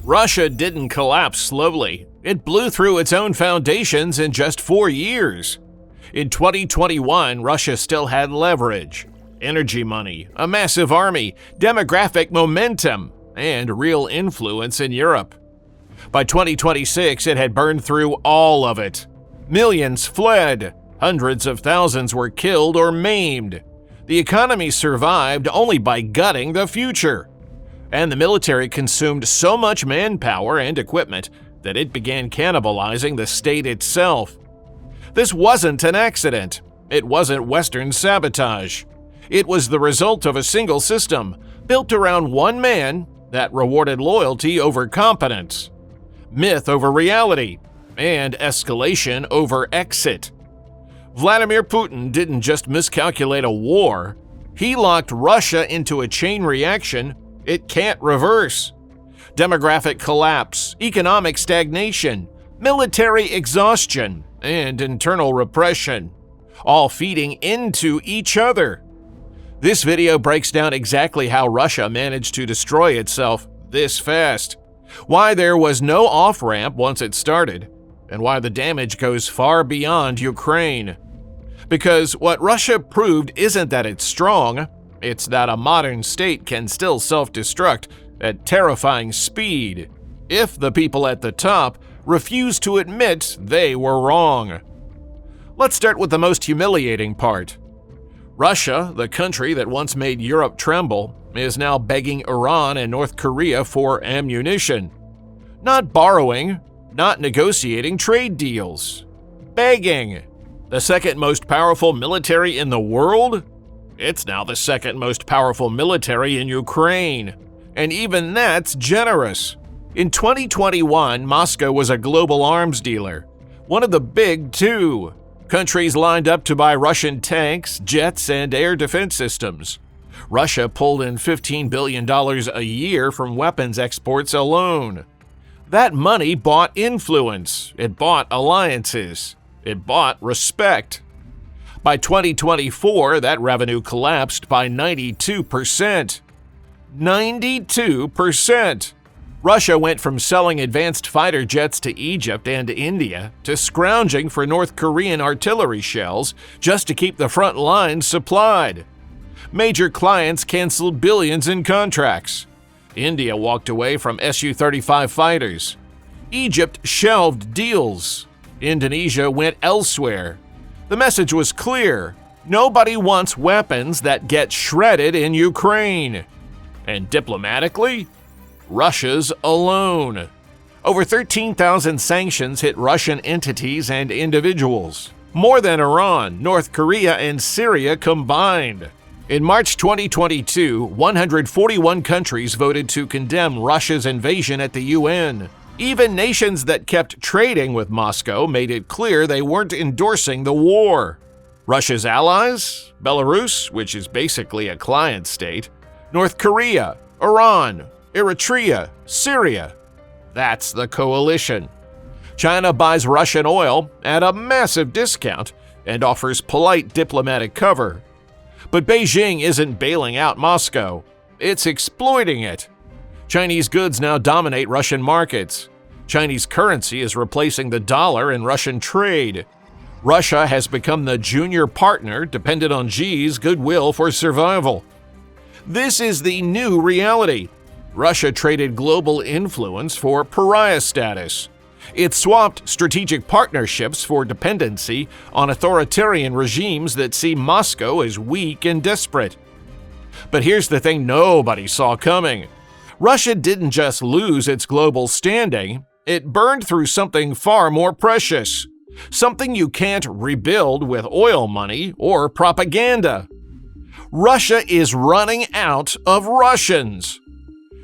Russia didn't collapse slowly. It blew through its own foundations in just 4 years. In 2021, Russia still had leverage, energy money, a massive army, demographic momentum, and real influence in Europe. By 2026, it had burned through all of it. Millions fled. Hundreds of thousands were killed or maimed. The economy survived only by gutting the future. And the military consumed so much manpower and equipment that it began cannibalizing the state itself. This wasn't an accident. It wasn't Western sabotage. It was the result of a single system built around one man that rewarded loyalty over competence, myth over reality, and escalation over exit. Vladimir Putin didn't just miscalculate a war. He locked Russia into a chain reaction it can't reverse. Demographic collapse, economic stagnation, military exhaustion, and internal repression, all feeding into each other. This video breaks down exactly how Russia managed to destroy itself this fast, why there was no off-ramp once it started, and why the damage goes far beyond Ukraine. Because what Russia proved isn't that it's strong, it's that a modern state can still self-destruct at terrifying speed if the people at the top refuse to admit they were wrong. Let's start with the most humiliating part. Russia, the country that once made Europe tremble, is now begging Iran and North Korea for ammunition. Not borrowing, not negotiating trade deals. Begging. The second most powerful military in the world? It's now the second most powerful military in Ukraine. And even that's generous. In 2021, Moscow was a global arms dealer, one of the big two. Countries lined up to buy Russian tanks, jets, and air defense systems. Russia pulled in $15 billion a year from weapons exports alone. That money bought influence, it bought alliances, it bought respect. By 2024, that revenue collapsed by 92%. 92%! Russia went from selling advanced fighter jets to Egypt and India to scrounging for North Korean artillery shells just to keep the front lines supplied. Major clients canceled billions in contracts. India walked away from Su-35 fighters. Egypt shelved deals. Indonesia went elsewhere. The message was clear. Nobody wants weapons that get shredded in Ukraine. And diplomatically, Russia's alone. Over 13,000 sanctions hit Russian entities and individuals, more than Iran, North Korea, and Syria combined. In March 2022, 141 countries voted to condemn Russia's invasion at the UN. Even nations that kept trading with Moscow made it clear they weren't endorsing the war. Russia's allies? Belarus, which is basically a client state, North Korea, Iran, Eritrea, Syria. That's the coalition. China buys Russian oil at a massive discount and offers polite diplomatic cover. But Beijing isn't bailing out Moscow. It's exploiting it. Chinese goods now dominate Russian markets. Chinese currency is replacing the dollar in Russian trade. Russia has become the junior partner dependent on Xi's goodwill for survival. This is the new reality. Russia traded global influence for pariah status. It swapped strategic partnerships for dependency on authoritarian regimes that see Moscow as weak and desperate. But here's the thing nobody saw coming. Russia didn't just lose its global standing, it burned through something far more precious. Something you can't rebuild with oil money or propaganda. Russia is running out of Russians.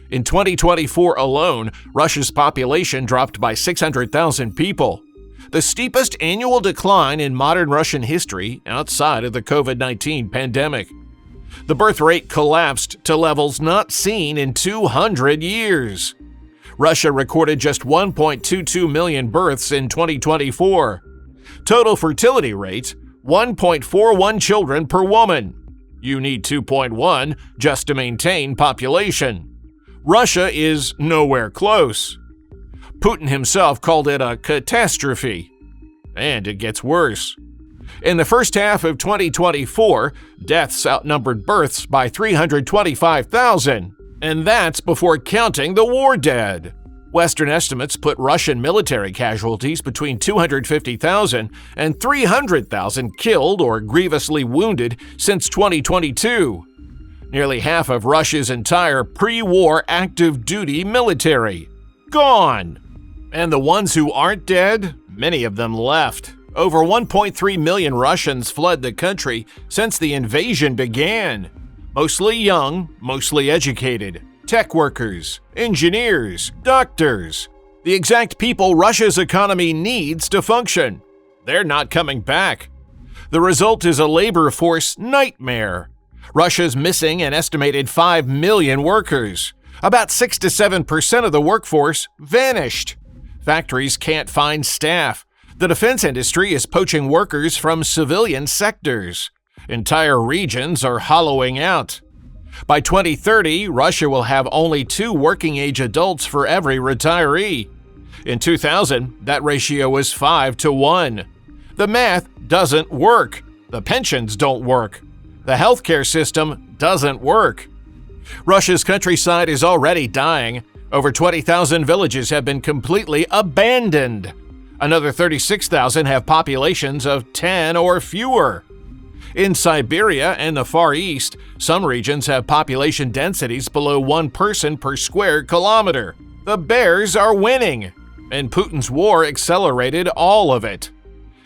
In 2024 alone, Russia's population dropped by 600,000 people, the steepest annual decline in modern Russian history outside of the COVID-19 pandemic. The birth rate collapsed to levels not seen in 200 years. Russia recorded just 1.22 million births in 2024. Total fertility rate, 1.41 children per woman. You need 2.1 just to maintain population. Russia is nowhere close. Putin himself called it a catastrophe. And it gets worse. In the first half of 2024, deaths outnumbered births by 325,000, and that's before counting the war dead. Western estimates put Russian military casualties between 250,000 and 300,000 killed or grievously wounded since 2022. Nearly half of Russia's entire pre-war active duty military. Gone! And the ones who aren't dead? Many of them left. Over 1.3 million Russians fled the country since the invasion began. Mostly young, mostly educated. Tech workers, engineers, doctors. The exact people Russia's economy needs to function. They're not coming back. The result is a labor force nightmare. Russia's missing an estimated 5 million workers. About 6 to 7% of the workforce vanished. Factories can't find staff. The defense industry is poaching workers from civilian sectors. Entire regions are hollowing out. By 2030, Russia will have only 2 working-age adults for every retiree. In 2000, that ratio was 5 to 1. The math doesn't work. The pensions don't work. The healthcare system doesn't work. Russia's countryside is already dying. Over 20,000 villages have been completely abandoned. Another 36,000 have populations of 10 or fewer. In Siberia and the Far East, some regions have population densities below 1 person per square kilometer. The bears are winning, and Putin's war accelerated all of it.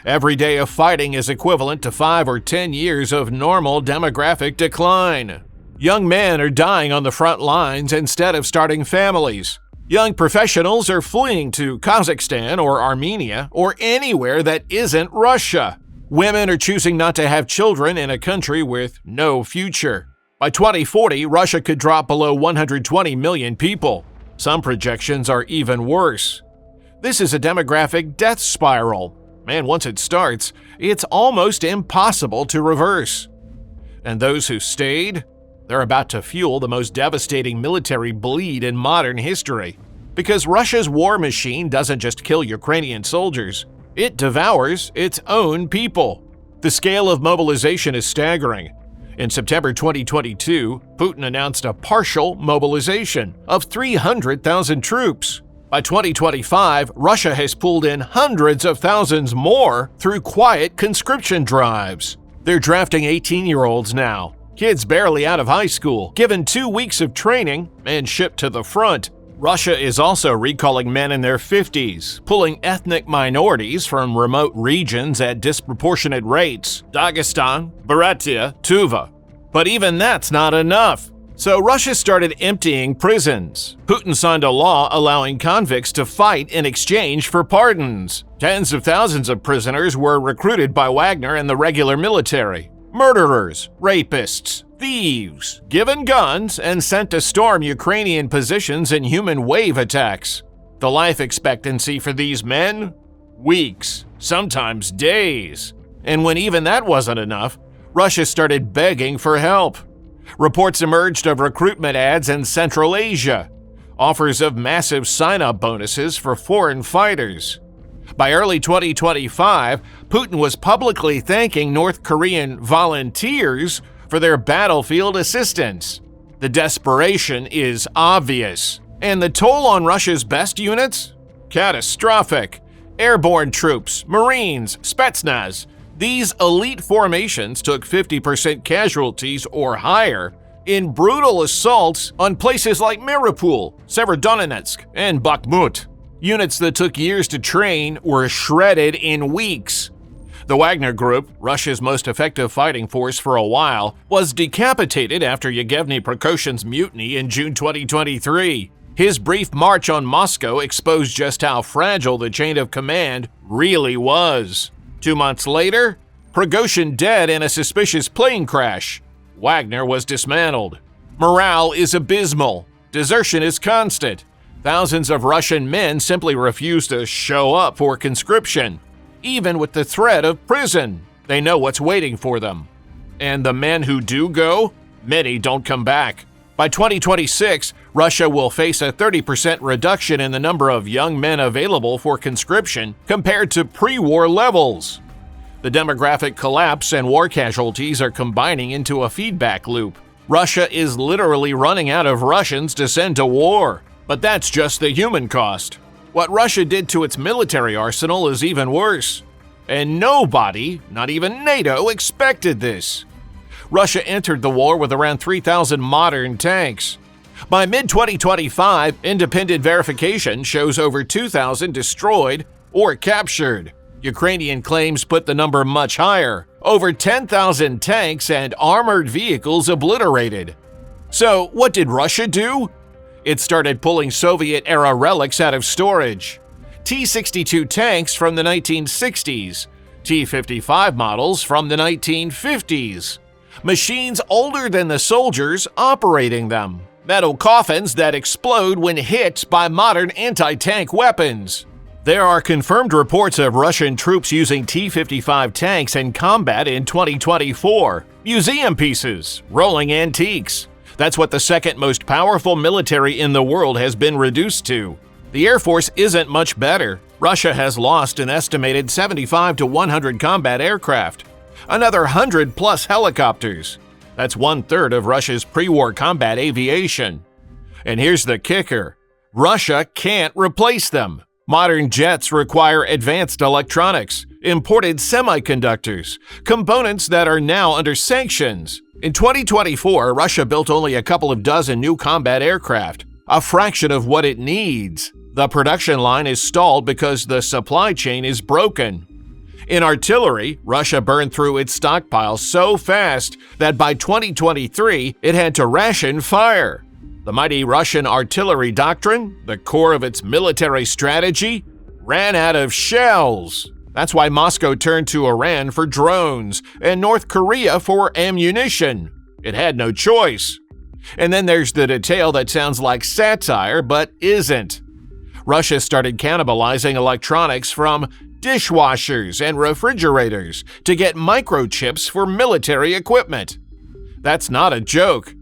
Every day of fighting is equivalent to 5 or 10 years of normal demographic decline. Young men are dying on the front lines instead of starting families. Young professionals are fleeing to Kazakhstan or Armenia or anywhere that isn't Russia. Women are choosing not to have children in a country with no future. By 2040, Russia could drop below 120 million people. Some projections are even worse. This is a demographic death spiral, and once it starts, it's almost impossible to reverse. And those who stayed? They're about to fuel the most devastating military bleed in modern history. Because Russia's war machine doesn't just kill Ukrainian soldiers, it devours its own people. The scale of mobilization is staggering. In September 2022, Putin announced a partial mobilization of 300,000 troops. By 2025, Russia has pulled in hundreds of thousands more through quiet conscription drives. They're drafting 18-year-olds now, kids barely out of high school, given 2 weeks of training and shipped to the front. Russia is also recalling men in their 50s, pulling ethnic minorities from remote regions at disproportionate rates: Dagestan, Buryatia, Tuva. But even that's not enough. So Russia started emptying prisons. Putin signed a law allowing convicts to fight in exchange for pardons. Tens of thousands of prisoners were recruited by Wagner and the regular military. Murderers, rapists, thieves, given guns and sent to storm Ukrainian positions in human wave attacks. The life expectancy for these men? Weeks, sometimes days. And when even that wasn't enough, Russia started begging for help. Reports emerged of recruitment ads in Central Asia, offers of massive sign-up bonuses for foreign fighters. By early 2025, Putin was publicly thanking North Korean volunteers for their battlefield assistance. The desperation is obvious. And the toll on Russia's best units? Catastrophic. Airborne troops, Marines, Spetsnaz. These elite formations took 50% casualties or higher in brutal assaults on places like Mariupol, Severodonetsk, and Bakhmut. Units that took years to train were shredded in weeks. The Wagner Group, Russia's most effective fighting force for a while, was decapitated after Yevgeny Prigozhin's mutiny in June 2023. His brief march on Moscow exposed just how fragile the chain of command really was. 2 months later, Prigozhin dead in a suspicious plane crash. Wagner was dismantled. Morale is abysmal. Desertion is constant. Thousands of Russian men simply refuse to show up for conscription. Even with the threat of prison, they know what's waiting for them. And the men who do go, many don't come back. By 2026, Russia will face a 30% reduction in the number of young men available for conscription compared to pre-war levels. The demographic collapse and war casualties are combining into a feedback loop. Russia is literally running out of Russians to send to war. But that's just the human cost. What Russia did to its military arsenal is even worse. And nobody, not even NATO, expected this. Russia entered the war with around 3,000 modern tanks. By mid-2025, independent verification shows over 2,000 destroyed or captured. Ukrainian claims put the number much higher, over 10,000 tanks and armored vehicles obliterated. So what did Russia do? It started pulling Soviet-era relics out of storage. T-62 tanks from the 1960s, T-55 models from the 1950s. Machines older than the soldiers operating them. Metal coffins that explode when hit by modern anti-tank weapons. There are confirmed reports of Russian troops using T-55 tanks in combat in 2024. Museum pieces, rolling antiques. That's what the second most powerful military in the world has been reduced to. The Air Force isn't much better. Russia has lost an estimated 75 to 100 combat aircraft. Another 100 plus helicopters. That's 1/3 of Russia's pre-war combat aviation. And here's the kicker. Russia can't replace them. Modern jets require advanced electronics, imported semiconductors, components that are now under sanctions. In 2024, Russia built only a couple of dozen new combat aircraft, a fraction of what it needs. The production line is stalled because the supply chain is broken. In artillery, Russia burned through its stockpile so fast that by 2023, it had to ration fire. The mighty Russian artillery doctrine, the core of its military strategy, ran out of shells. That's why Moscow turned to Iran for drones and North Korea for ammunition. It had no choice. And then there's the detail that sounds like satire but isn't. Russia started cannibalizing electronics from dishwashers and refrigerators to get microchips for military equipment. That's not a joke.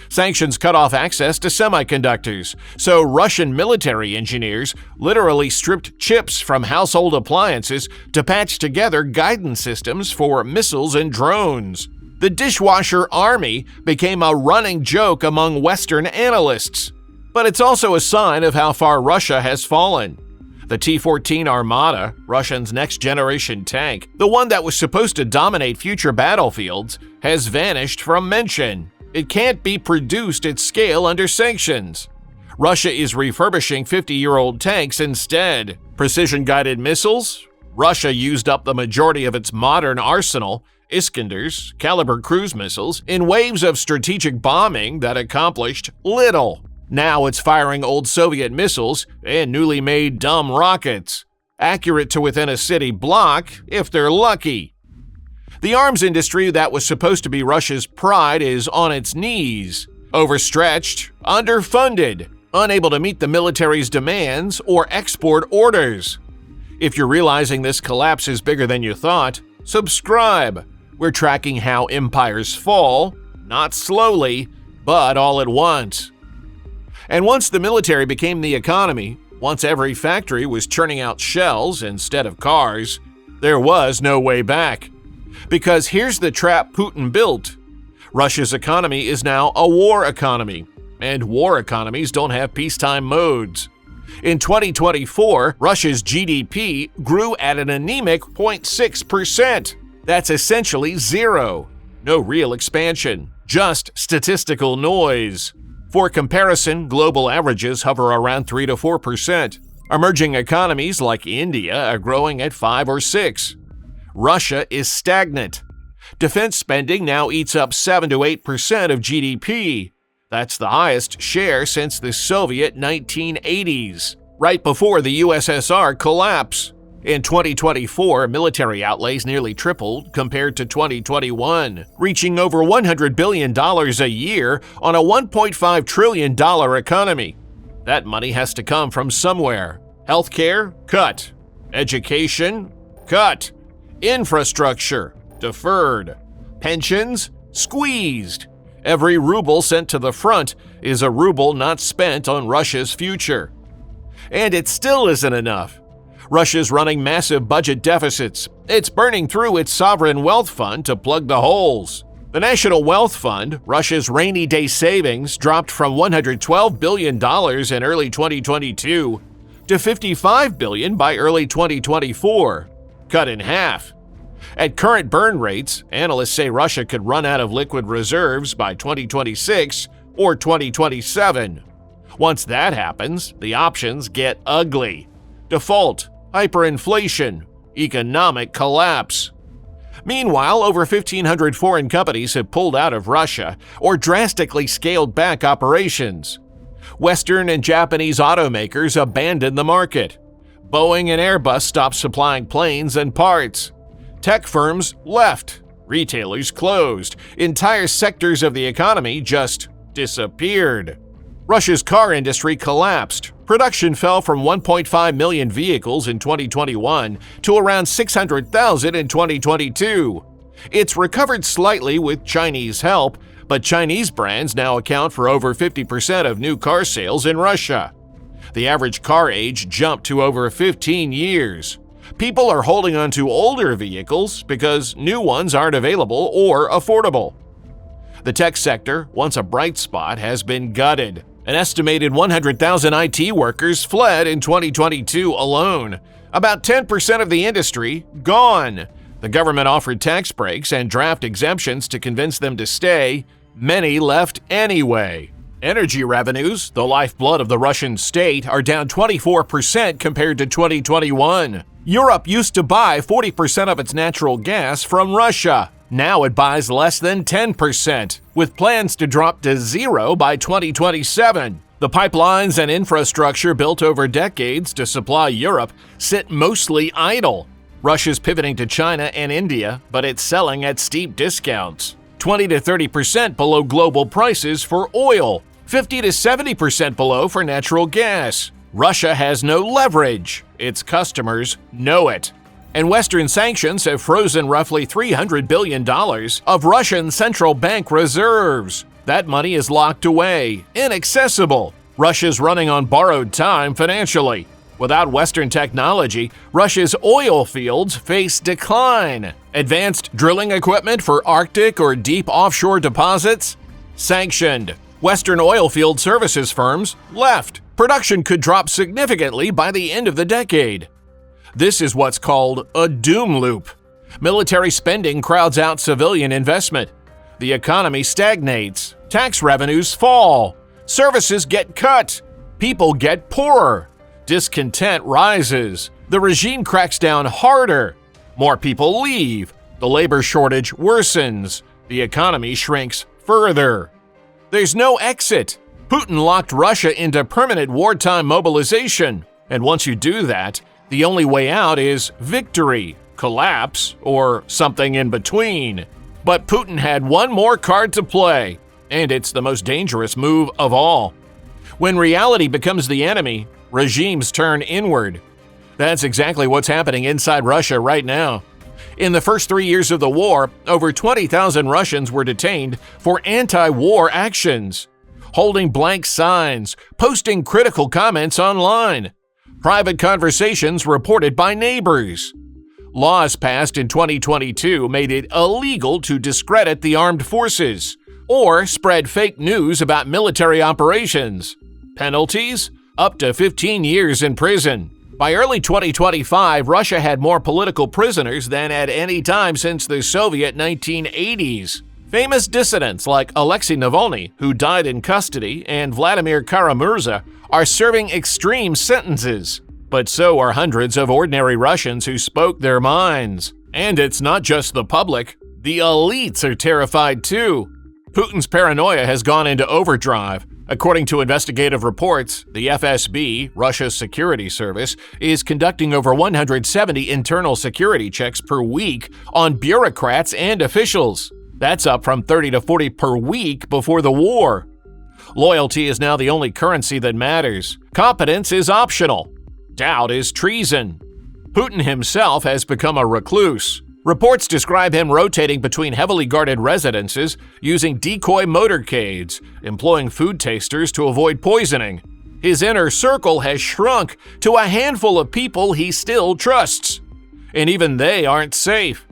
Sanctions cut off access to semiconductors, so Russian military engineers literally stripped chips from household appliances to patch together guidance systems for missiles and drones. The dishwasher army became a running joke among Western analysts. But it's also a sign of how far Russia has fallen. The T-14 Armata, Russia's next-generation tank, the one that was supposed to dominate future battlefields, has vanished from mention. It can't be produced at scale under sanctions. Russia is refurbishing 50-year-old tanks instead. Precision-guided missiles? Russia used up the majority of its modern arsenal, Iskanders, caliber cruise missiles, in waves of strategic bombing that accomplished little. Now it's firing old Soviet missiles and newly made dumb rockets, accurate to within a city block if they're lucky. The arms industry that was supposed to be Russia's pride is on its knees, overstretched, underfunded, unable to meet the military's demands or export orders. If you're realizing this collapse is bigger than you thought, subscribe. We're tracking how empires fall, not slowly, but all at once. And once the military became the economy, once every factory was churning out shells instead of cars, there was no way back. Because here's the trap Putin built. Russia's economy is now a war economy, and war economies don't have peacetime modes. In 2024, Russia's GDP grew at an anemic 0.6%. That's essentially zero. No real expansion, just statistical noise. For comparison, global averages hover around 3 to 4%. Emerging economies like India are growing at 5 or 6. Russia is stagnant. Defense spending now eats up 7 to 8% of GDP. That's the highest share since the Soviet 1980s, right before the USSR collapse. In 2024, military outlays nearly tripled compared to 2021, reaching over $100 billion a year on a $1.5 trillion economy. That money has to come from somewhere. Healthcare? Cut. Education? Cut. Infrastructure? Deferred. Pensions? Squeezed. Every ruble sent to the front is a ruble not spent on Russia's future. And it still isn't enough. Russia's running massive budget deficits. It's burning through its sovereign wealth fund to plug the holes. The National Wealth Fund, Russia's rainy day savings, dropped from $112 billion in early 2022 to $55 billion by early 2024, cut in half. At current burn rates, analysts say Russia could run out of liquid reserves by 2026 or 2027. Once that happens, the options get ugly. Default, hyperinflation, economic collapse. Meanwhile, over 1,500 foreign companies have pulled out of Russia or drastically scaled back operations. Western and Japanese automakers abandoned the market. Boeing and Airbus stopped supplying planes and parts. Tech firms left. Retailers closed. Entire sectors of the economy just disappeared. Russia's car industry collapsed. Production fell from 1.5 million vehicles in 2021 to around 600,000 in 2022. It's recovered slightly with Chinese help, but Chinese brands now account for over 50% of new car sales in Russia. The average car age jumped to over 15 years. People are holding on to older vehicles because new ones aren't available or affordable. The tech sector, once a bright spot, has been gutted. An estimated 100,000 IT workers fled in 2022 alone. About 10% of the industry gone. The government offered tax breaks and draft exemptions to convince them to stay. Many left anyway. Energy revenues, the lifeblood of the Russian state, are down 24% compared to 2021. Europe used to buy 40% of its natural gas from Russia. Now it buys less than 10%, with plans to drop to zero by 2027. The pipelines and infrastructure built over decades to supply Europe sit mostly idle. Russia's pivoting to China and India, but it's selling at steep discounts. 20 to 30% below global prices for oil, 50 to 70% below for natural gas. Russia has no leverage. Its customers know it. And Western sanctions have frozen roughly $300 billion of Russian central bank reserves. That money is locked away, inaccessible. Russia's running on borrowed time financially. Without Western technology, Russia's oil fields face decline. Advanced drilling equipment for Arctic or deep offshore deposits? Sanctioned. Western oil field services firms left. Production could drop significantly by the end of the decade. This is what's called a doom loop. Military spending crowds out civilian investment. The economy stagnates. Tax revenues fall. Services get cut. People get poorer. Discontent rises. The regime cracks down harder. More people leave. The labor shortage worsens. The economy shrinks further. There's no exit. Putin locked Russia into permanent wartime mobilization. And once you do that, the only way out is victory, collapse, or something in between. But Putin had one more card to play, and it's the most dangerous move of all. When reality becomes the enemy, regimes turn inward. That's exactly what's happening inside Russia right now. In the first 3 years of the war, over 20,000 Russians were detained for anti-war actions, holding blank signs, posting critical comments online. Private conversations reported by neighbors. Laws passed in 2022 made it illegal to discredit the armed forces or spread fake news about military operations. Penalties? Up to 15 years in prison. By early 2025, Russia had more political prisoners than at any time since the Soviet 1980s. Famous dissidents like Alexei Navalny, who died in custody, and Vladimir Kara-Murza are serving extreme sentences. But so are hundreds of ordinary Russians who spoke their minds. And it's not just the public. The elites are terrified too. Putin's paranoia has gone into overdrive. According to investigative reports, the FSB, Russia's security service, is conducting over 170 internal security checks per week on bureaucrats and officials. That's up from 30 to 40 per week before the war. Loyalty is now the only currency that matters. Competence is optional. Doubt is treason. Putin himself has become a recluse. Reports describe him rotating between heavily guarded residences, using decoy motorcades, employing food tasters to avoid poisoning. His inner circle has shrunk to a handful of people he still trusts. And even they aren't safe.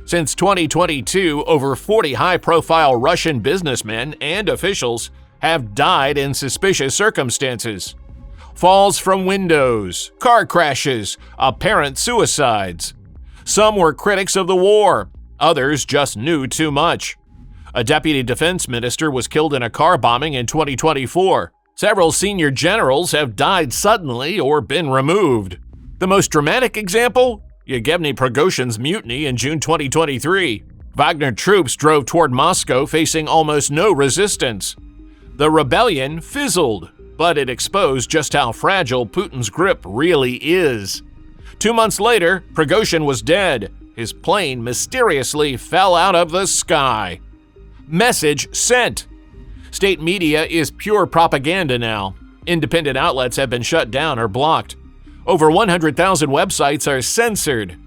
Since 2022, over 40 high-profile Russian businessmen and officials have died in suspicious circumstances. Falls from windows, car crashes, apparent suicides. Some were critics of the war, others just knew too much. A deputy defense minister was killed in a car bombing in 2024. Several senior generals have died suddenly or been removed. The most dramatic example? Yevgeny Prigozhin's mutiny in June 2023. Wagner troops drove toward Moscow facing almost no resistance. The rebellion fizzled, but it exposed just how fragile Putin's grip really is. 2 months later, Prigozhin was dead. His plane mysteriously fell out of the sky. Message sent. State media is pure propaganda now. Independent outlets have been shut down or blocked. Over 100,000 websites are censored.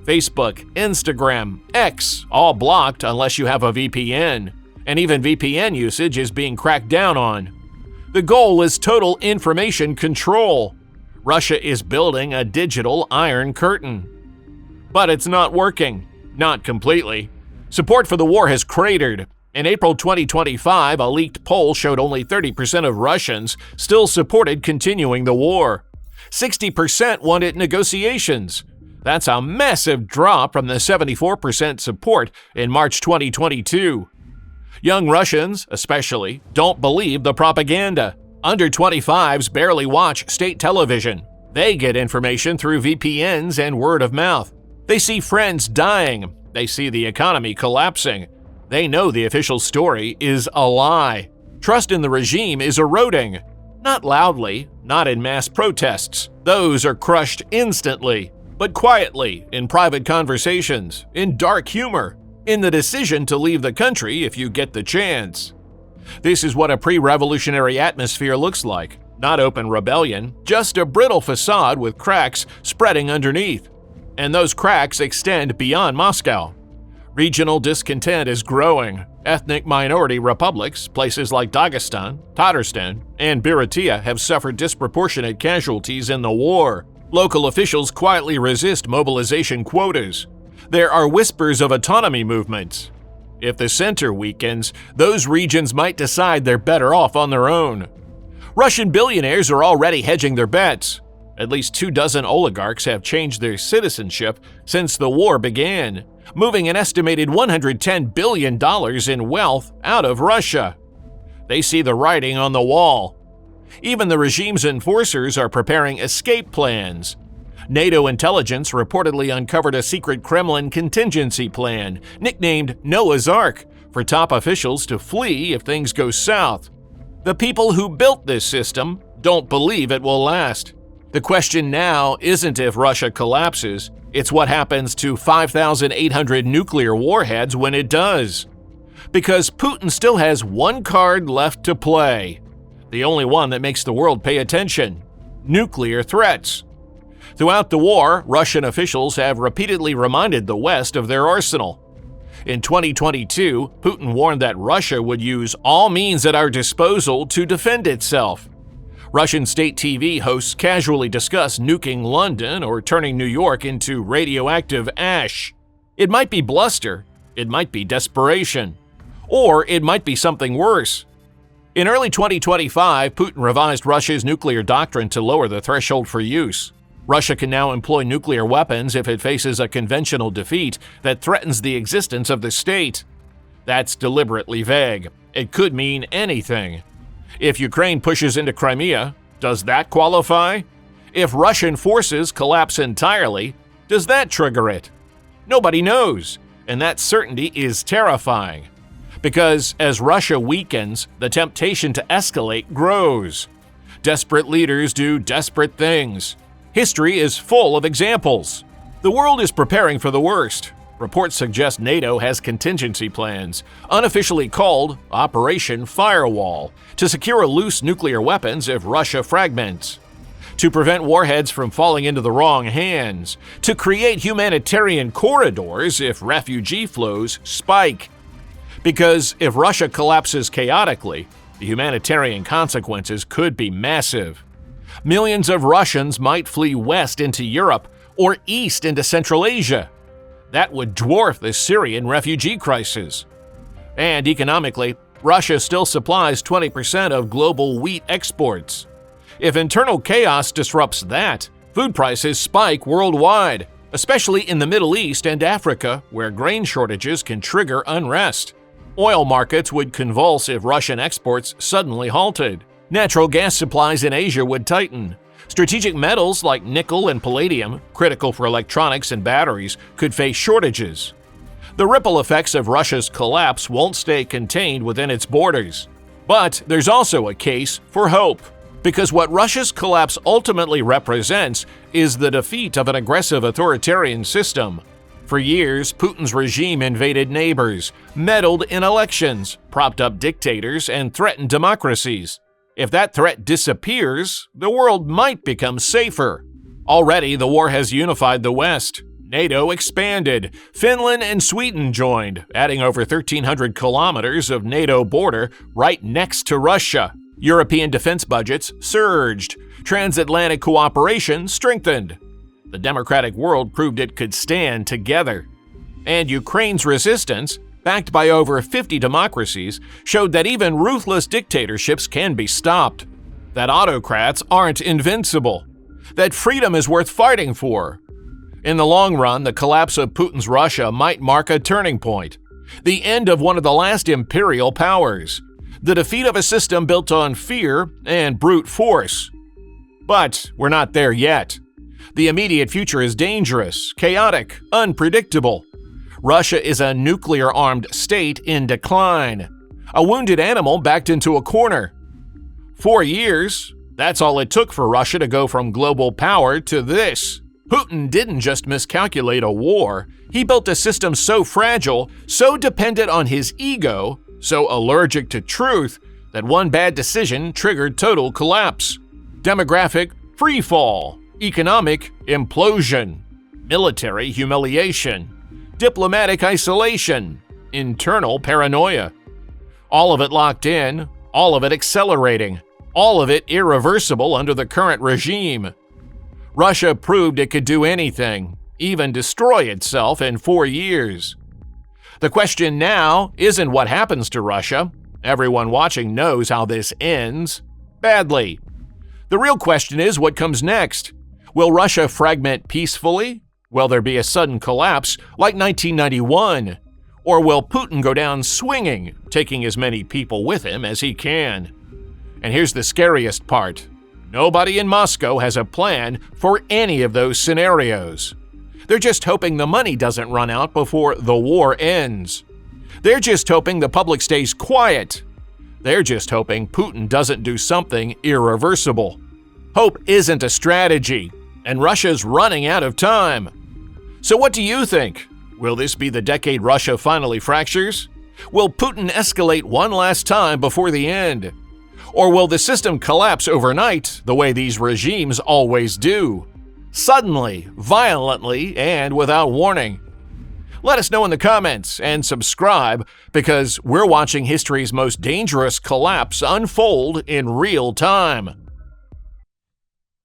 Facebook, Instagram, X, all blocked unless you have a VPN. And even VPN usage is being cracked down on. The goal is total information control. Russia is building a digital iron curtain. But it's not working. Not completely. Support for the war has cratered. In April 2025, a leaked poll showed only 30% of Russians still supported continuing the war. 60% wanted negotiations. That's a massive drop from the 74% support in March 2022. Young Russians, especially, don't believe the propaganda. Under 25s barely watch state television. They get information through VPNs and word of mouth. They see friends dying. They see the economy collapsing. They know the official story is a lie. Trust in the regime is eroding. Not loudly, not in mass protests. Those are crushed instantly, but quietly, in private conversations, in dark humor, in the decision to leave the country if you get the chance. This is what a pre-revolutionary atmosphere looks like. Not open rebellion, just a brittle facade with cracks spreading underneath. And those cracks extend beyond Moscow. Regional discontent is growing. Ethnic minority republics, places like Dagestan, Tatarstan, and Buryatia have suffered disproportionate casualties in the war. Local officials quietly resist mobilization quotas. There are whispers of autonomy movements. If the center weakens, those regions might decide they're better off on their own. Russian billionaires are already hedging their bets. At least 24 oligarchs have changed their citizenship since the war began, moving an estimated $110 billion in wealth out of Russia. They see the writing on the wall. Even the regime's enforcers are preparing escape plans. NATO intelligence reportedly uncovered a secret Kremlin contingency plan, nicknamed Noah's Ark, for top officials to flee if things go south. The people who built this system don't believe it will last. The question now isn't if Russia collapses, it's what happens to 5,800 nuclear warheads when it does. Because Putin still has one card left to play. The only one that makes the world pay attention: nuclear threats. Throughout the war, Russian officials have repeatedly reminded the West of their arsenal. In 2022, Putin warned that Russia would use all means at our disposal to defend itself. Russian state TV hosts casually discuss nuking London or turning New York into radioactive ash. It might be bluster, it might be desperation, or it might be something worse. In early 2025, Putin revised Russia's nuclear doctrine to lower the threshold for use. Russia can now employ nuclear weapons if it faces a conventional defeat that threatens the existence of the state. That's deliberately vague. It could mean anything. If Ukraine pushes into Crimea, does that qualify? If Russian forces collapse entirely, does that trigger it? Nobody knows, and that certainty is terrifying. Because as Russia weakens, the temptation to escalate grows. Desperate leaders do desperate things. History is full of examples. The world is preparing for the worst. Reports suggest NATO has contingency plans, unofficially called Operation Firewall, to secure loose nuclear weapons if Russia fragments. to prevent warheads from falling into the wrong hands, to create humanitarian corridors if refugee flows spike. Because if Russia collapses chaotically, the humanitarian consequences could be massive. Millions of Russians might flee west into Europe or east into Central Asia. That would dwarf the Syrian refugee crisis. And economically, Russia still supplies 20% of global wheat exports. If internal chaos disrupts that, food prices spike worldwide, especially in the Middle East and Africa, where grain shortages can trigger unrest. Oil markets would convulse if Russian exports suddenly halted. Natural gas supplies in Asia would tighten. Strategic metals like nickel and palladium, critical for electronics and batteries, could face shortages. The ripple effects of Russia's collapse won't stay contained within its borders. But there's also a case for hope. Because what Russia's collapse ultimately represents is the defeat of an aggressive authoritarian system. For years, Putin's regime invaded neighbors, meddled in elections, propped up dictators, and threatened democracies. If that threat disappears, the world might become safer. Already, the war has unified the West. NATO expanded. Finland and Sweden joined, adding over 1,300 kilometers of NATO border right next to Russia. European defense budgets surged. Transatlantic cooperation strengthened. The democratic world proved it could stand together. And Ukraine's resistance, backed by over 50 democracies, showed that even ruthless dictatorships can be stopped. That autocrats aren't invincible. That freedom is worth fighting for. In the long run, the collapse of Putin's Russia might mark a turning point. The end of one of the last imperial powers. The defeat of a system built on fear and brute force. But we're not there yet. The immediate future is dangerous, chaotic, unpredictable. Russia is a nuclear-armed state in decline. A wounded animal backed into a corner. 4 years, that's all it took for Russia to go from global power to this. Putin didn't just miscalculate a war. He built a system so fragile, so dependent on his ego, so allergic to truth, that one bad decision triggered total collapse. Demographic freefall, economic implosion, military humiliation, diplomatic isolation, internal paranoia. All of it locked in, all of it accelerating, all of it irreversible under the current regime. Russia proved it could do anything, even destroy itself in 4 years. The question now isn't what happens to Russia. Everyone watching knows how this ends. Badly. The real question is what comes next. Will Russia fragment peacefully? Will there be a sudden collapse like 1991? Or will Putin go down swinging, taking as many people with him as he can? And here's the scariest part. Nobody in Moscow has a plan for any of those scenarios. They're just hoping the money doesn't run out before the war ends. They're just hoping the public stays quiet. They're just hoping Putin doesn't do something irreversible. Hope isn't a strategy, and Russia's running out of time. So what do you think? Will this be the decade Russia finally fractures? Will Putin escalate one last time before the end? Or will the system collapse overnight the way these regimes always do? Suddenly, violently, and without warning. Let us know in the comments and subscribe because we're watching history's most dangerous collapse unfold in real time.